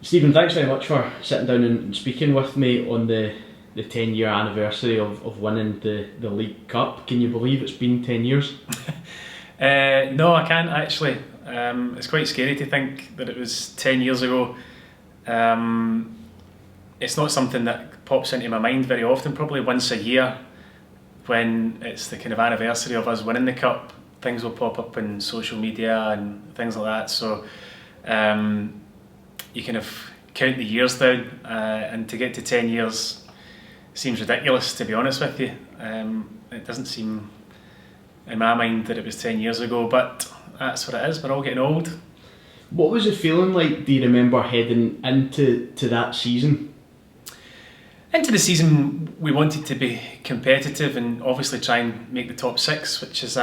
Stephen, thanks very much for sitting down and speaking with me on the 10-year anniversary of winning the League Cup. Can you believe it's been 10 years? No, I can't actually. It's quite scary to think that it was 10 years ago. It's not something that pops into my mind very often, probably once a year when it's the kind of anniversary of us winning the Cup. Things will pop up in social media and things like that. So you kind of count the years down, and to get to 10 years seems ridiculous, to be honest with you. It doesn't seem in my mind that it was 10 years ago, but that's what it is. We're all getting old. What was it feeling like, do you remember, heading into that season? Into the season, we wanted to be competitive and obviously try and make the top six, which is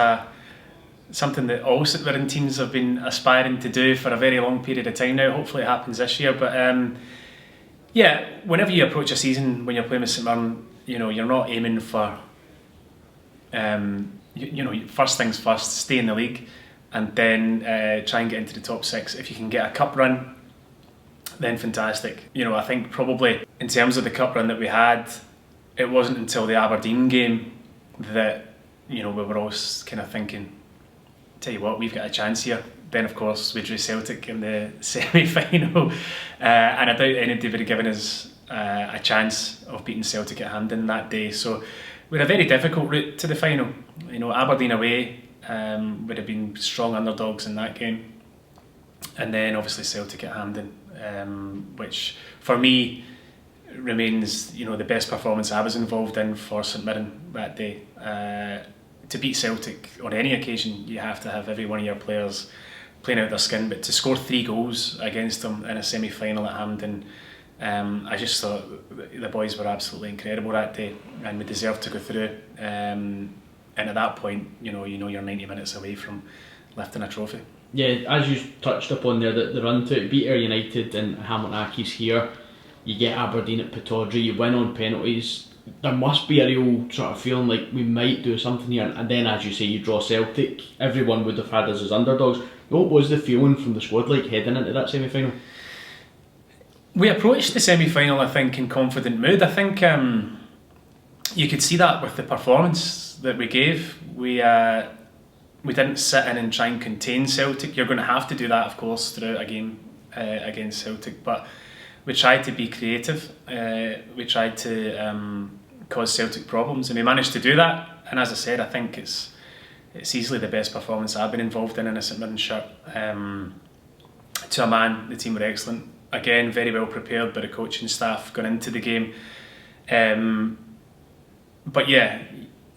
something that all St Mirren teams have been aspiring to do for a very long period of time now. Hopefully it happens this year. But yeah, whenever you approach a season when you're playing with St Mirren, you're not aiming for, first things first, stay in the league and then try and get into the top six. If you can get a cup run, then fantastic. I think probably in terms of the cup run that we had, it wasn't until the Aberdeen game that we were all kind of thinking, tell you what, we've got a chance here. Then of course we drew Celtic in the semi-final, and I doubt anybody would have given us a chance of beating Celtic at Hampden that day. So we had a very difficult route to the final. Aberdeen away would have been strong underdogs in that game, and then obviously Celtic at Hampden, which for me remains the best performance I was involved in for St Mirren that day. To beat Celtic on any occasion, you have to have every one of your players playing out their skin, but to score 3 goals against them in a semi-final at Hampden, I just thought the boys were absolutely incredible that day and we deserved to go through. And at that point, you're 90 minutes away from lifting a trophy. Yeah, as you touched upon there, the run to beat Ayr United and Hamilton Accies here, you get Aberdeen at Pittodrie, you win on penalties. There must be a real sort of feeling like we might do something here, and then as you say, you draw Celtic. Everyone would have had us as underdogs. What was the feeling from the squad like heading into that semi-final? We approached the semi-final, I think, in confident mood. I think you could see that with the performance that we gave. We didn't sit in and try and contain Celtic. You're going to have to do that, of course, throughout a game against Celtic, but we tried to be creative. We tried to cause Celtic problems, and we managed to do that. And as I said, I think it's easily the best performance I've been involved in a St Mirren shirt. To a man, the team were excellent. Again, very well prepared by the coaching staff going into the game. But yeah,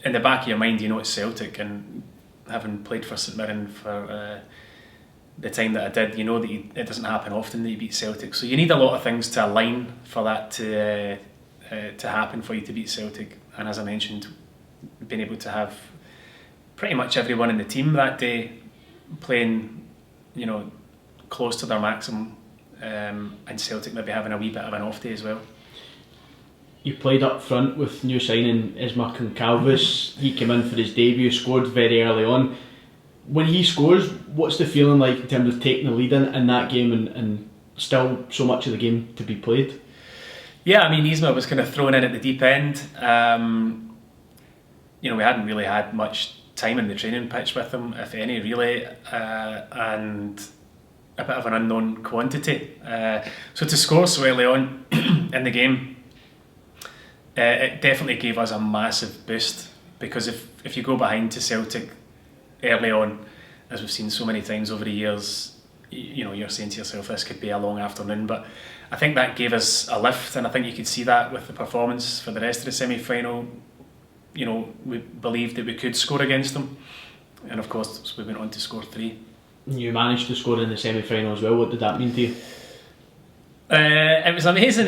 in the back of your mind, it's Celtic, and having played for St Mirren for the time that I did, that it doesn't happen often that you beat Celtic. So you need a lot of things to align for that to happen for you to beat Celtic. And as I mentioned, being able to have pretty much everyone in the team that day playing, close to their maximum, and Celtic maybe having a wee bit of an off day as well. You played up front with new signing Isma Concalves. He came in for his debut, scored very early on. When he scores, what's the feeling like in terms of taking the lead in that game and still so much of the game to be played? Yeah, Isma was kind of thrown in at the deep end. We hadn't really had much time in the training pitch with him, if any, really, and a bit of an unknown quantity. So to score so early on in the game, it definitely gave us a massive boost, because if you go behind to Celtic early on, as we've seen so many times over the years, you're saying to yourself, this could be a long afternoon. But I think that gave us a lift, and I think you could see that with the performance for the rest of the semi-final. We believed that we could score against them, and of course we went on to score 3. You managed to score in the semi-final as well. What did that mean to you? It was amazing.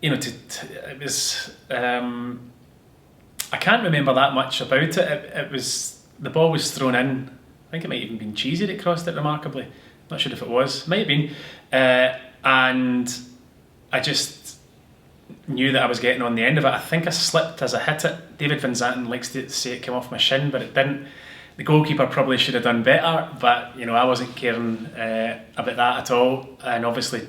It was. I can't remember that much about it. It was, the ball was thrown in. I think it might even been Cheesy that crossed it remarkably. Not sure if it was. Might have been. And I just knew that I was getting on the end of it. I think I slipped as I hit it. David Van Zanten likes to say it came off my shin, but it didn't. The goalkeeper probably should have done better, but I wasn't caring about that at all. And obviously,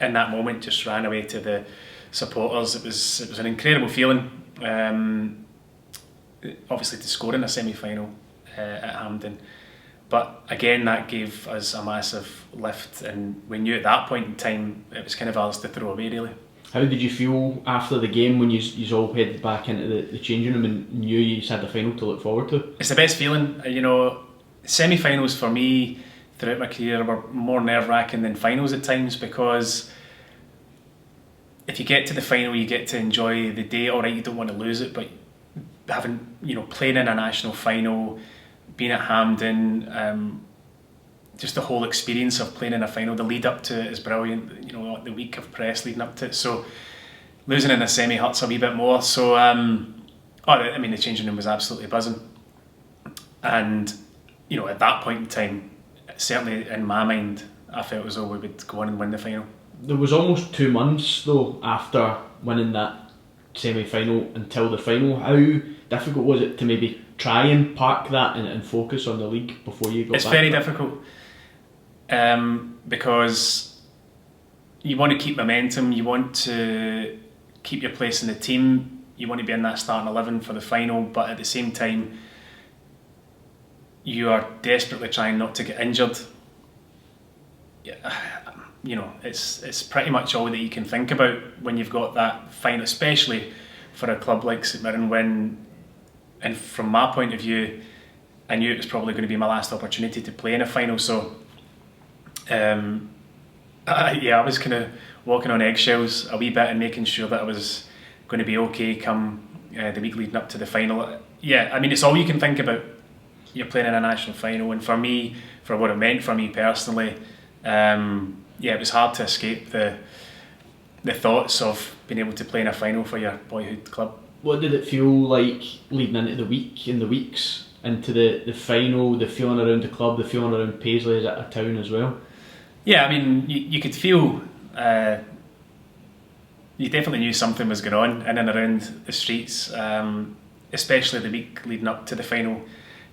in that moment just ran away to the supporters. It was an incredible feeling. Obviously to score in a semi-final at Hampden, but again that gave us a massive lift, and we knew at that point in time it was kind of ours to throw away really. How did you feel after the game when you all headed back into the changing room and knew you had the final to look forward to? It's the best feeling, you know. Semi-finals for me throughout my career were more nerve-wracking than finals at times, because if you get to the final you get to enjoy the day. Alright, you don't want to lose it, but having, you know, playing in a national final, being at Hampden, just the whole experience of playing in a final, the lead up to it is brilliant, you know, the week of press leading up to it, so losing in a semi hurts a wee bit more. So I mean the changing room was absolutely buzzing, and you know, at that point in time, certainly in my mind, I felt as though we would go on and win the final. There was almost 2 months though after winning that semi-final until the final. How difficult was it to maybe try and park that and focus on the league before you got It's back? very difficult, because you want to keep momentum, you want to keep your place in the team, you want to be in that starting 11 for the final, but at the same time you are desperately trying not to get injured. You know, it's pretty much all that you can think about when you've got that final, especially for a club like St Mirren, and from my point of view, I knew it was probably going to be my last opportunity to play in a final, so I was kind of walking on eggshells a wee bit and making sure that I was going to be okay come the week leading up to the final. Yeah, I mean, it's all you can think about. You're playing in a national final, and for me, for what it meant for me personally, it was hard to escape the thoughts of being able to play in a final for your boyhood club. What did it feel like leading into the week, in the weeks into the final, the feeling around the club, the feeling around Paisley as a town as well? Yeah, I mean, you could feel, you definitely knew something was going on in and around the streets, especially the week leading up to the final.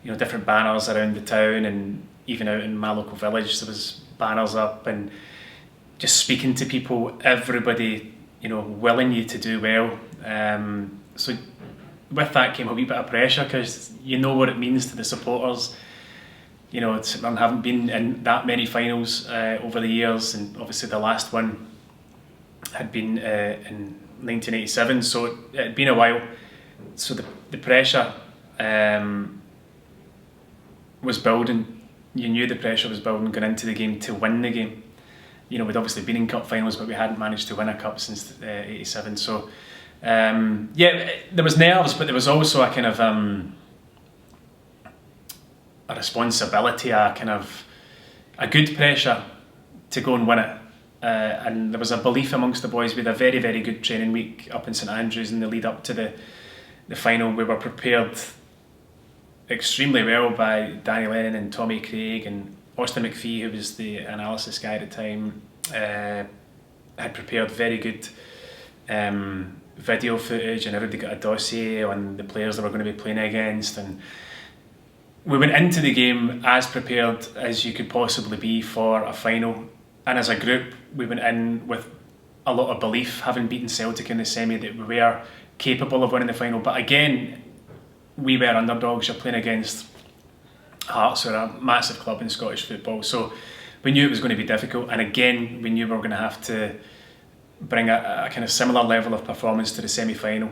You know, different banners around the town, and even out in my local village there was banners up, and just speaking to people, everybody, you know, willing you to do well. So with that came a wee bit of pressure, because you know what it means to the supporters. You know, St Mirren haven't been in that many finals over the years, and obviously the last one had been in 1987, so it had been a while. So the pressure was building. You knew the pressure was building going into the game to win the game. You know, we'd obviously been in cup finals, but we hadn't managed to win a cup since 87. So there was nerves, but there was also a kind of a responsibility, a good pressure to go and win it. And there was a belief amongst the boys. We had a very, very good training week up in St Andrews in the lead up to the final. We were prepared extremely well by Danny Lennon and Tommy Craig, and Austin McPhee, who was the analysis guy at the time, had prepared very good video footage, and everybody got a dossier on the players that were going to be playing against, and we went into the game as prepared as you could possibly be for a final. And as a group, we went in with a lot of belief, having beaten Celtic in the semi, that we were capable of winning the final. But again, we were underdogs. You're playing against Hearts, who are a massive club in Scottish football, so we knew it was going to be difficult. And again, we knew we were going to have to bring a kind of similar level of performance to the semi-final.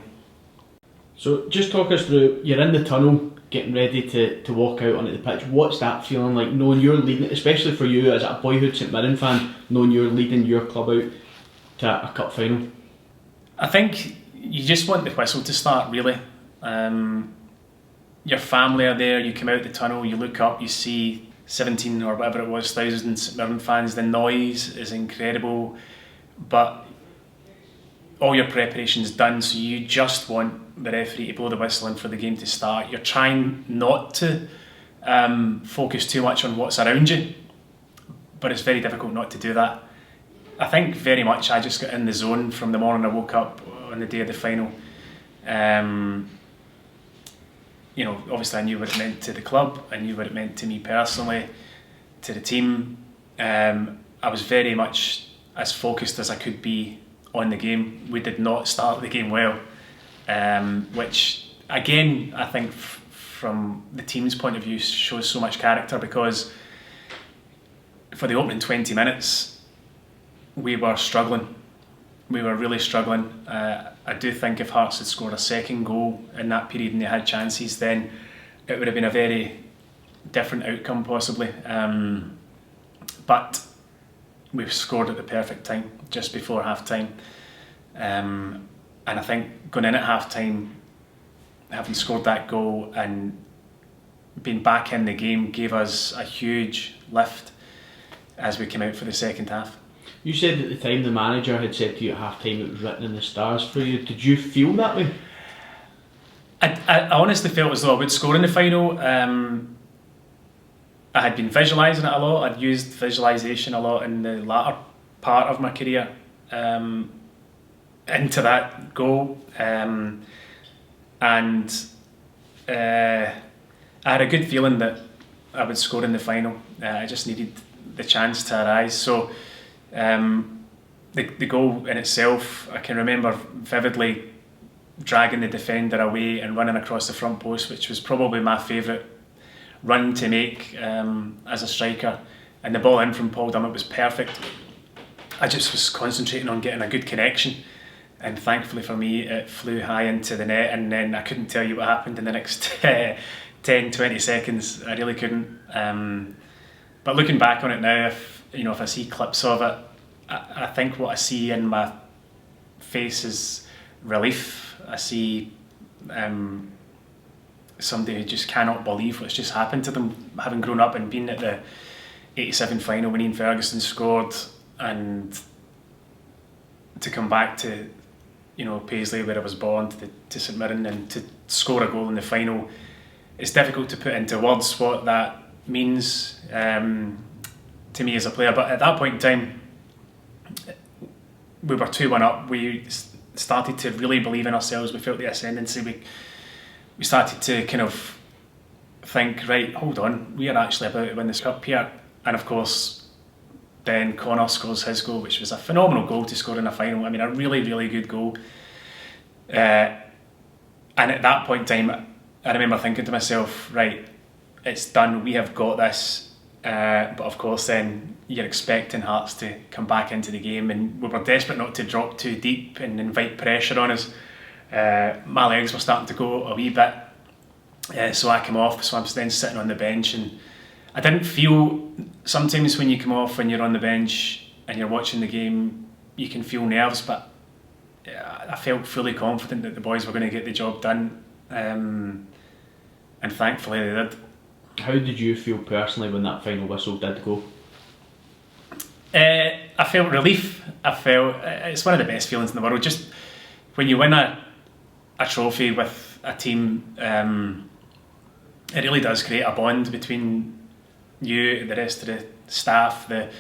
So just talk us through, you're in the tunnel getting ready to walk out onto the pitch. What's that feeling like, knowing you're leading, especially for you as a boyhood St Mirren fan, knowing you're leading your club out to a cup final? I think you just want the whistle to start, really. Your family are there, you come out the tunnel, you look up, you see 17 or whatever it was, thousand St Mirren fans. The noise is incredible, but all your preparation's done, so you just want the referee to blow the whistle and for the game to start. You're trying not to focus too much on what's around you, but it's very difficult not to do that. I think very much I just got in the zone from the morning I woke up on the day of the final. You know, obviously I knew what it meant to the club, I knew what it meant to me personally, to the team. I was very much as focused as I could be on the game. We did not start the game well, which again I think from the team's point of view shows so much character, because for the opening 20 minutes we were struggling. We were really struggling. I do think if Hearts had scored a second goal in that period and they had chances, then it would have been a very different outcome possibly. But we've scored at the perfect time, just before half time. And I think going in at half time, having scored that goal and being back in the game gave us a huge lift as we came out for the second half. You said at the time the manager had said to you at half time it was written in the stars for you. Did you feel that way? I honestly felt as though I would score in the final. I had been visualising it a lot. I'd used visualisation a lot in the latter part of my career into that goal. And I had a good feeling that I would score in the final. I just needed the chance to arise. So the goal in itself, I can remember vividly dragging the defender away and running across the front post, which was probably my favourite run to make as a striker. And the ball in from Paul Dummett was perfect. I just was concentrating on getting a good connection, and thankfully for me it flew high into the net, and then I couldn't tell you what happened in the next 10-20 seconds. I really couldn't. But looking back on it now, if I see clips of it, I think what I see in my face is relief. I see somebody who just cannot believe what's just happened to them, having grown up and been at the 87 final when Ian Ferguson scored, and to come back to Paisley, where I was born, to St Mirren, and to score a goal in the final. It's difficult to put into words what that means to me as a player, but at that point in time we were 2-1 up. We started to really believe in ourselves. We felt the ascendancy. We started to kind of think, right, hold on, we are actually about to win this cup here. And of course then Connor scores his goal, which was a phenomenal goal to score in a final. I mean, a really, really good goal. And at that point in time, I remember thinking to myself, right, it's done, we have got this. But of course then you're expecting Hearts to come back into the game, and we were desperate not to drop too deep and invite pressure on us. My legs were starting to go a wee bit, so I came off. So I'm then sitting on the bench, and I didn't feel, sometimes when you come off, when you're on the bench and you're watching the game, you can feel nerves, but I felt fully confident that the boys were going to get the job done, and thankfully they did. How did you feel personally when that final whistle did go? I felt relief. I felt it's one of the best feelings in the world. Just when you win a trophy with a team, it really does create a bond between you, the rest of the staff, the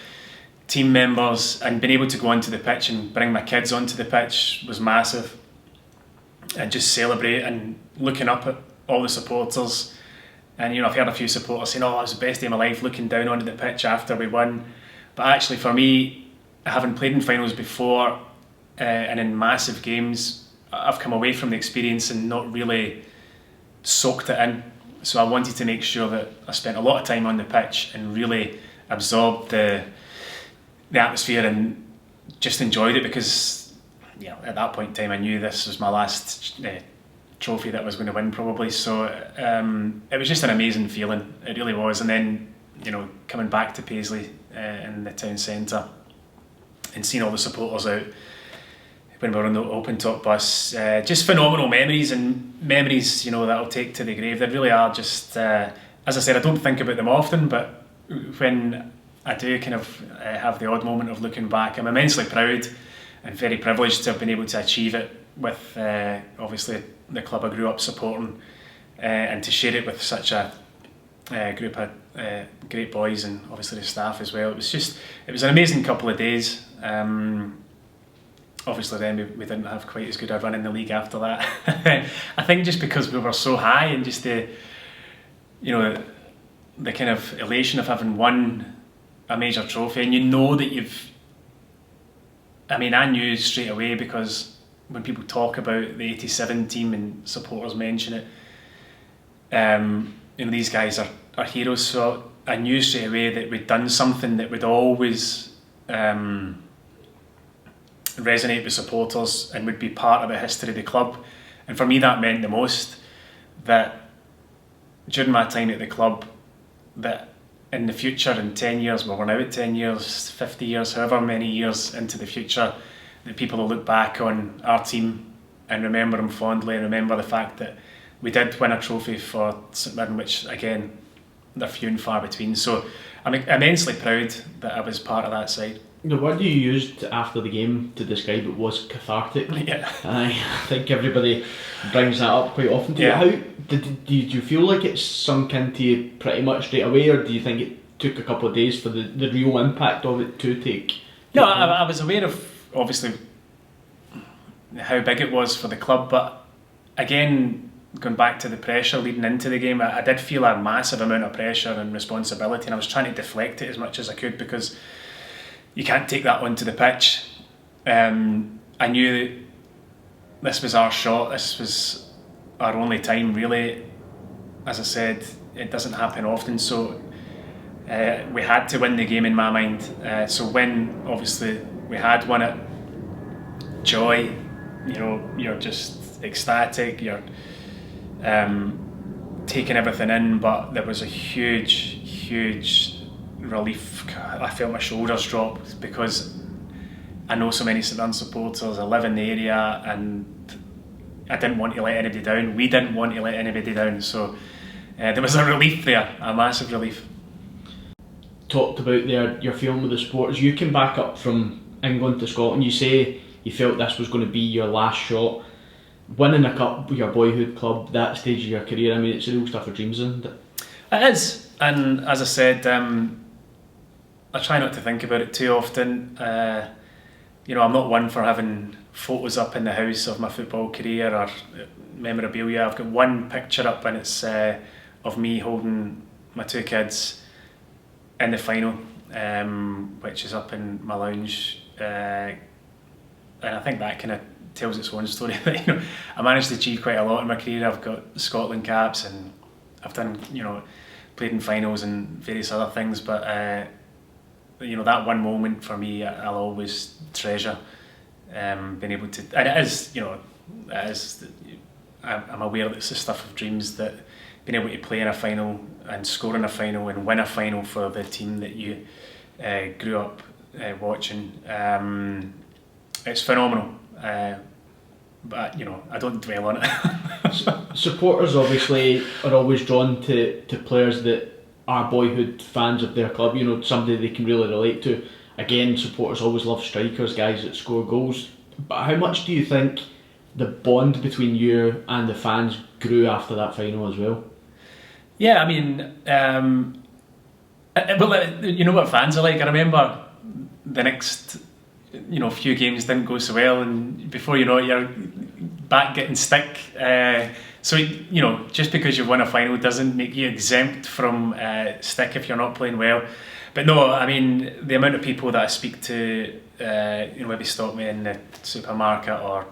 team members, and being able to go onto the pitch and bring my kids onto the pitch was massive. And just celebrate and looking up at all the supporters. And I've heard a few supporters saying, "Oh, it was the best day of my life," looking down onto the pitch after we won. But actually, for me, having played in finals before and in massive games, I've come away from the experience and not really soaked it in. So I wanted to make sure that I spent a lot of time on the pitch and really absorbed the atmosphere and just enjoyed it, because at that point in time I knew this was my last trophy that I was going to win probably. So it was just an amazing feeling, it really was. And then coming back to Paisley in the town centre and seeing all the supporters out when we were on the open top bus, just phenomenal memories, and memories that I'll take to the grave. They really are. Just as I said, I don't think about them often, but when I do kind of have the odd moment of looking back, I'm immensely proud and very privileged to have been able to achieve it with obviously the club I grew up supporting, and to share it with such a group of great boys, and obviously the staff as well. It was an amazing couple of days. Obviously then we didn't have quite as good a run in the league after that. I think just because we were so high, and just the kind of elation of having won a major trophy, and that I mean, I knew straight away, because when people talk about the '87 team and supporters mention it, you know, these guys are heroes. So I knew straight away that we'd done something that would always resonate with supporters and would be part of the history of the club. And for me, that meant the most, that during my time at the club, that in the future, in 10 years, well, we're now at 10 years, 50 years, however many years into the future, that people will look back on our team and remember them fondly, and remember the fact that we did win a trophy for St Mirren, which, again, they're few and far between. So I'm immensely proud that I was part of that side. The word you used after the game to describe it was cathartic. Yeah. I think everybody brings that up quite often. Yeah. How did you feel like it sunk into you pretty much straight away, or do you think it took a couple of days for the real impact of it to take? No, I was aware of, obviously, how big it was for the club, but again, going back to the pressure leading into the game, I did feel a massive amount of pressure and responsibility, and I was trying to deflect it as much as I could, because you can't take that onto the pitch. I knew that this was our shot, this was our only time, really. As I said, it doesn't happen often, so we had to win the game in my mind. So when, obviously, we had won it, joy, you know, you're just ecstatic, you're taking everything in, but there was a huge relief. I felt my shoulders drop, because I know so many St Mirren supporters, I live in the area, and I didn't want to let anybody down. We didn't want to let anybody down, so there was a relief there, a massive relief. Talked about there your feeling with the supporters. You came back up from England to Scotland. You say you felt this was going to be your last shot. Winning a cup with your boyhood club, that stage of your career, I mean, it's the real stuff of dreams, isn't it? It is, and as I said, I try not to think about it too often. You know, I'm not one for having photos up in the house of my football career or memorabilia. I've got one picture up, and it's of me holding my two kids in the final, which is up in my lounge, and I think that kind of tells its own story. You know, I managed to achieve quite a lot in my career. I've got Scotland caps, and I've done, you know, played in finals and various other things, but you know, that one moment for me, I'll always treasure. Being able to, and it is, you know, it is, I'm aware that it's the stuff of dreams, that being able to play in a final and score in a final and win a final for the team that you grew up watching, it's phenomenal. But you know, I don't dwell on it. Supporters obviously are always drawn to players that are boyhood fans of their club, you know, somebody they can really relate to. Again, supporters always love strikers, guys that score goals. But how much do you think the bond between you and the fans grew after that final as well? Yeah, I mean, well, you know what fans are like. I remember the next, you know, few games didn't go so well, and before you know it, you're back getting stick. So, you know, just because you've won a final doesn't make you exempt from stick if you're not playing well. But no, I mean, the amount of people that I speak to, you know, maybe stop me in the supermarket or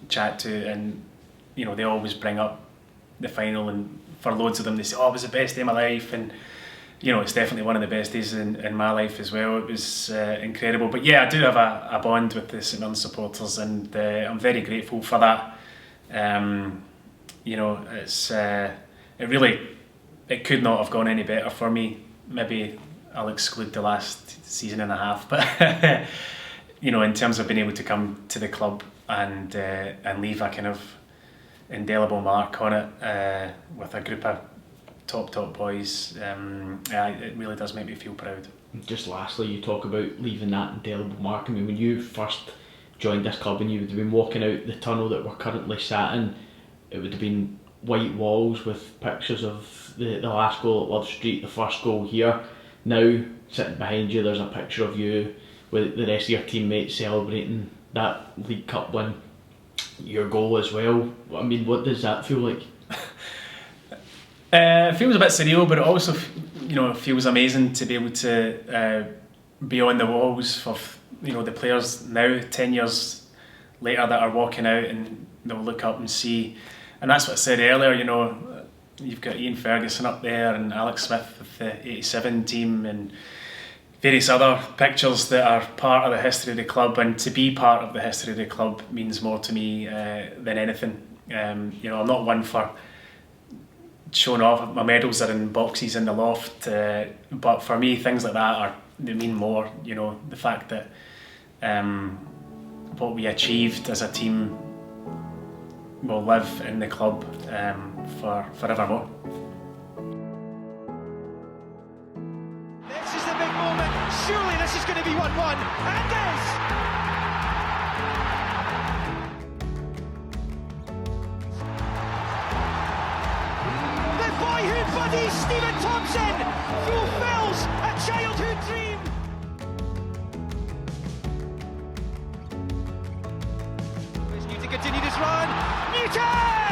chat to, and, you know, they always bring up the final, and for loads of them they say, oh, it was the best day of my life, and, you know, it's definitely one of the best days in my life as well. It was incredible. But yeah, I do have a bond with the St Mirren supporters, and I'm very grateful for that. You know, it's it could not have gone any better for me. Maybe I'll exclude the last season and a half, but you know, in terms of being able to come to the club and leave a kind of indelible mark on it with a group of top boys, it really does make me feel proud. Just lastly, you talk about leaving that indelible mark. I mean, when you first joined this club and you would have been walking out the tunnel that we're currently sat in, it would have been white walls with pictures of the last goal at Love Street, the first goal here. Now, sitting behind you, there's a picture of you with the rest of your teammates celebrating that League Cup win, your goal as well. I mean, what does that feel like? It feels a bit surreal, but it also, you know, feels amazing to be able to be on the walls the players now, 10 years later, that are walking out and they'll look up and see. And that's what I said earlier, you've got Ian Ferguson up there and Alex Smith with the 87 team and various other pictures that are part of the history of the club, and to be part of the history of the club means more to me than anything. I'm not one for showing off. My medals are in boxes in the loft, but for me things like that they mean more. The fact that what we achieved as a team will live in the club for forevermore. This is the big moment. Surely this is going to be 1-1, and is. The boyhood Buddie Steven Thompson fulfills a childhood dream. Is Newton continue this run? Newton!